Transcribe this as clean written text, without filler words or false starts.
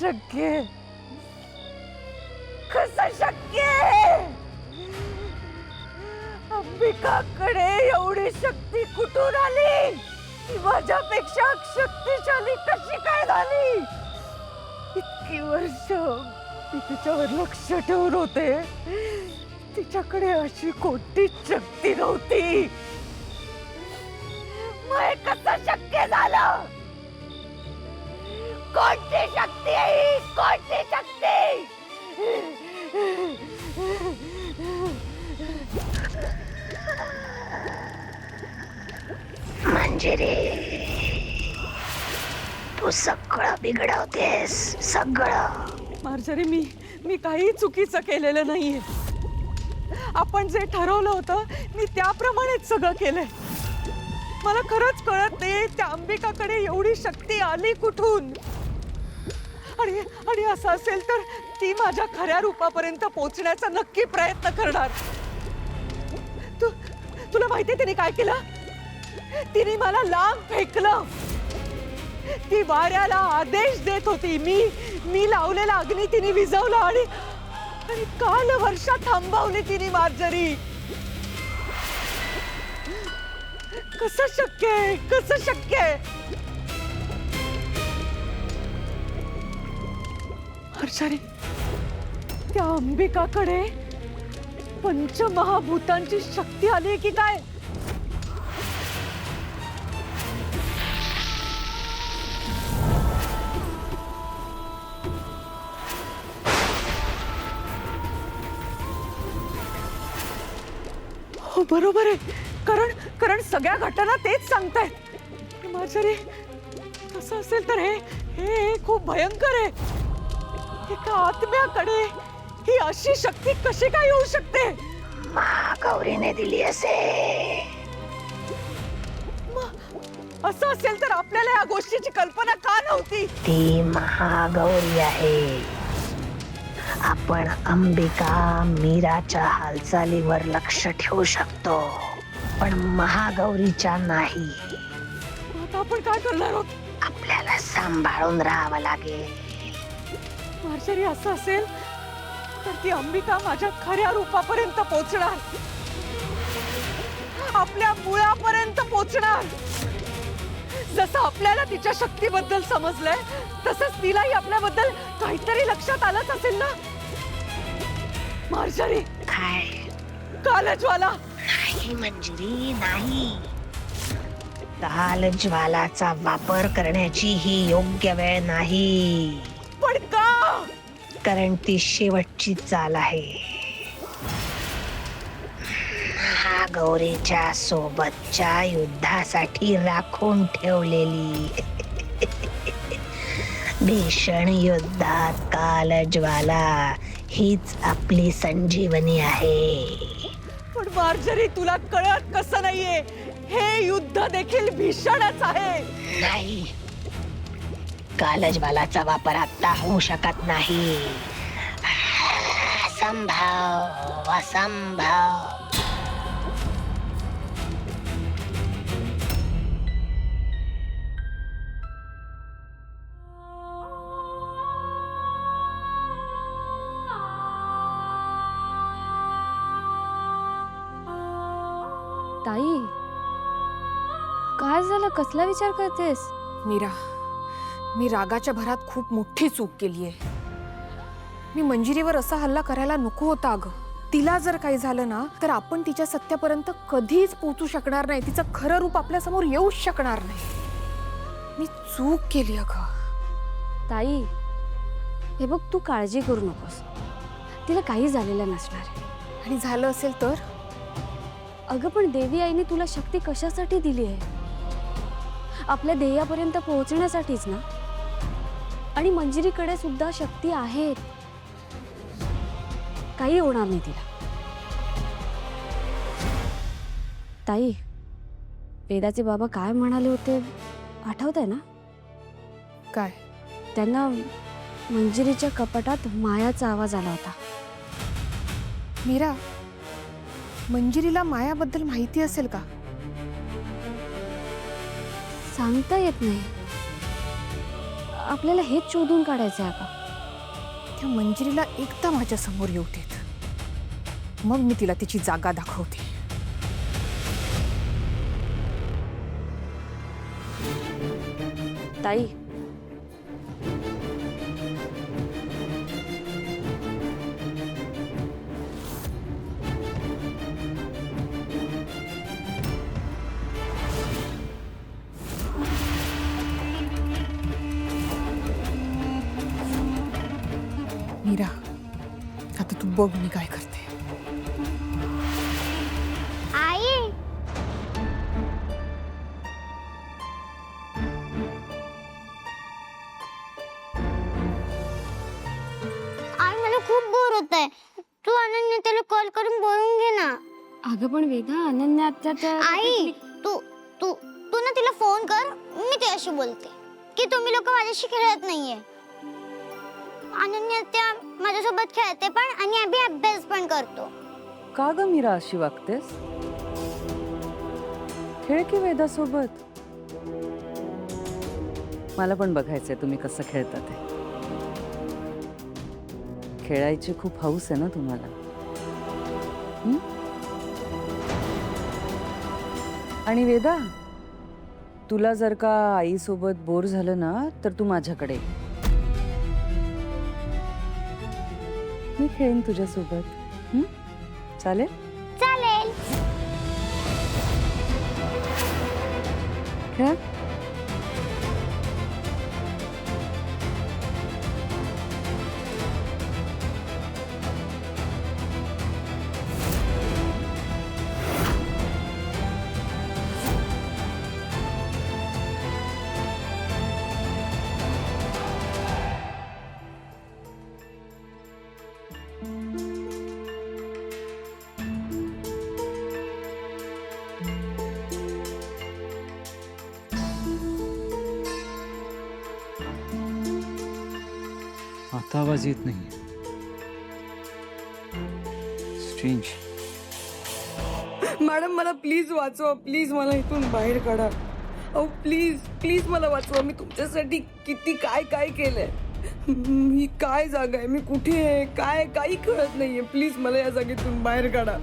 शक्य आहे? कसं शक्य आहे? अंबिकाकडे एवढी शक्ती कुठून आली? ती माझ्यापेक्षा शक्तिशाली कशी काय झाली? इतकी वर्ष मी तिच्यावर लक्ष ठेवून होते, तिच्याकडे अशी कोणतीच शक्ती नव्हती. मग कसं शक्य झालं? कोणती शक्ती आहे ही? कोणती शक्ती? मंजिरी, तू सगळं बिघडवतेस, सगळं. मार्जरी, मी काही चुकीचं केलेलं नाहीये. आपण जे ठरवलं होतं मी त्याप्रमाणेच सगळं केलंय. मला खरंच कळत नाही त्या अंबिकाकडे एवढी शक्ती आली कुठून. आणि असं असेल तर ती माझ्या खऱ्या रूपापर्यंत पोहोचण्याचा नक्की प्रयत्न करणार. तुला माहितीये तिने काय केलं? तिने मला लांब फेकलं. ती वाऱ्याला आदेश देत होती. मी लावलेला अग्नी तिने विझवला आणि काल वर्षा थांबवली तिने. मार्जरी, कसं शक्य आहे? कसं शक्य आहे? मार्जरी, त्या अंबिकाकडे पंचमहाभूतांची शक्ती आली की काय? हो, बरोबर आहे. कारण सगळ्या घटना तेच सांगतायत. मार्जरी, तसं असेल तर हे खूप भयंकर आहे. एका आत्म्याकडे ही अशी शक्ती कशी काय येऊ शकते? महागौरीने दिली असे. असं असेल तर आपल्याला या गोष्टीची कल्पना का नव्हती? ती महागौरी आहे. आपण अंबिका मीराच्या हालचालीवर लक्ष ठेवू शकतो, पण महागौरीच्या नाही. आता आपण काय करणार आहोत? आपल्याला सांभाळून राहावं लागेल. मार्जरी, असं असेल तर ती अंबिका माझ्या खऱ्या रूपापर्यंत पोहोचणार, आपल्या मुळापर्यंत पोहोचणार. जसं आपल्याला तिच्या शक्तीबद्दल समजलंय तसंच तिलाही आपल्याबद्दल काहीतरी लक्षात आलंच असेल ना? मार्जरी, काय? कालज्वाला नाही मंजिरी, नाही. कालज्वालाचा वापर करण्याची ही योग्य वेळ नाही. पण का? कारण ती शेवटची चाल आहे. महागौरीच्या सोबतच्या युद्धासाठी राखून ठेवलेली. भीषण युद्धात कालज्वाला हीच आपली संजीवनी आहे. पण मार्जरी, तुला कळत कसं नाहीये? हे युद्ध देखील भीषणच आहे. नाही, कालज्वालाचा वापर आता होऊ शकत नाही. असंभव, असंभव. ताई, काय झालं? कसला विचार करतेस? मीरा, मी रागाच्या भरात खूप मोठी चूक केली आहे. मी मंजिरीवर असा हल्ला करायला नको होता अगं. तिला जर काही झालं ना तर आपण तिच्या सत्यापर्यंत कधीच पोहोचू शकणार नाही. तिचं खरं रूप आपल्या समोर येऊच शकणार नाही. मी चूक केली अगं. ताई, हे बघ, तू काळजी करू नकोस. तिला काही झालेलं नसणार आहे. आणि झालं असेल तर? अगं, पण देवी आईने तुला शक्ती कशासाठी दिली आहे? आपल्या ध्येयापर्यंत पोहोचण्यासाठीच ना. आणि मंजिरीकडे सुद्धा शक्ती आहेत. काही होणार नाही तिला. ताई, वेदाचे बाबा काय म्हणाले होते आठवतंय ना? काय? त्यांना मंजिरीच्या कपाटात मायाचा आवाज आला होता. मीरा, मंजिरीला मायाबद्दल माहिती असेल का? सांगता येत नाही. आपल्याला हेच शोधून काढायचं आहे का? त्या मंजिरीला एकदा माझ्या समोर येऊ देत, मग मी तिला तिची जागा दाखवते. ताई, मीरा, आता तू बघ मी काय करते. आई आई मला खूप बोर होत आहे. तू अनन्या त्याला कॉल करून बोलून घे ना. अगं पण वेदा, अनन्या आत्या तर आई तू तू तू ना तिला फोन कर, मी तिच्याशी बोलते की तुम्ही लोक माझ्याशी खेळत नाहीये. अनन्या त्या माझ्यासोबत खेळते पण आणि अभि अभ्यास पण करतो. का ग मीरा अशी वागतेस? खेळ की वेदासोबत. मला पण बघायचंय तुम्ही कसं खेळता ते. खेळायची खूप हौस आहे ना तुम्हाला. हं? आणि वेदा, तुला जर का आईसोबत बोर झालं ना तर तू माझ्याकडे ये. मी खेळेन तुझ्यासोबत. हं? चालेल? चालेल. खेळ. आता आवाज येत नाही. स्ट्रेंज. मॅडम मला प्लीज वाचवा, प्लीज मला इथून बाहेर काढा. अहो प्लीज प्लीज मला वाचवा. मी तुमच्यासाठी किती काय काय केलंय. ही काय जागा आहे, मी कुठे आहे, काय काही कळत नाहीये. प्लीज मला या जागेतून बाहेर काढा.